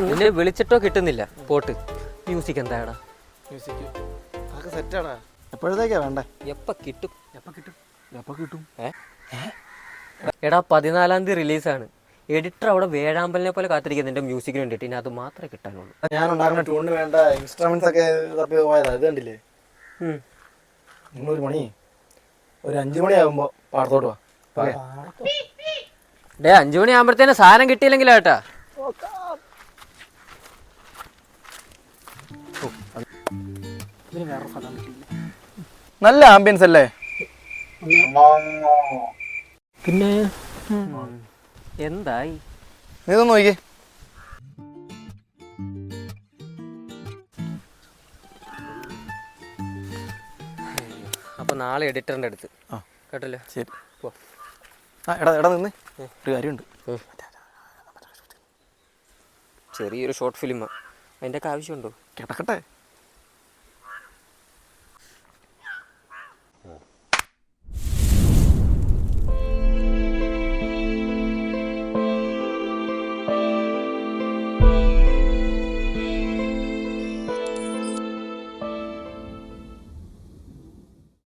നിന്നെ വിളിച്ചിട്ടോ കിട്ടുന്നില്ല. Pot music എന്താടാ? മ്യൂസിക് അതൊക്കെ സെറ്റാണ്. എപ്പോഴത്തേക്കാ വേണ്ടേ? എപ്പ കിട്ടും? എടാ 14-ാം തീയതി റിലീസാണ്. എഡിറ്റർ അവിടെ വേഴാമ്പലിനെ പോലെ കാത്തിരിക്കുന്നത് എൻ്റെ മ്യൂസിക്കിന് വേണ്ടിയിട്ട്. ഇനി അത് മാത്രമേ കിട്ടാനുള്ളൂ. ഞാൻ ഉണ്ടാക്കുന്ന ട്യൂണിന് വേണ്ട ഇൻസ്ട്രുമെന്റ്സ് ഒക്കെ തപ്പി പോയതാ. ഇത് കണ്ടില്ലേ? നിങ്ങളൊരു 5 മണിയാകുമ്പോ പാടത്തോട്ട് വാ. 5 മണിയാകുമ്പോഴത്തേനും സാധനം കിട്ടിയില്ലെങ്കിലാ കേട്ടാ. നല്ല ആംബിയൻസ് അല്ലേ? പിന്നെ എന്തായി? നീ ഇതൊന്ന് നോക്കിയേ. അപ്പൊ നാളെ എഡിറ്ററിന്റെ അടുത്ത് കേട്ടല്ലോ. ശരി. എടാ നിന്ന് ഒരു കാര്യമുണ്ട്. ചെറിയൊരു ഷോർട്ട് ഫിലിമാ. അതിൻ്റെ ഒക്കെ ആവശ്യമുണ്ടോ? കിടക്കട്ടെ.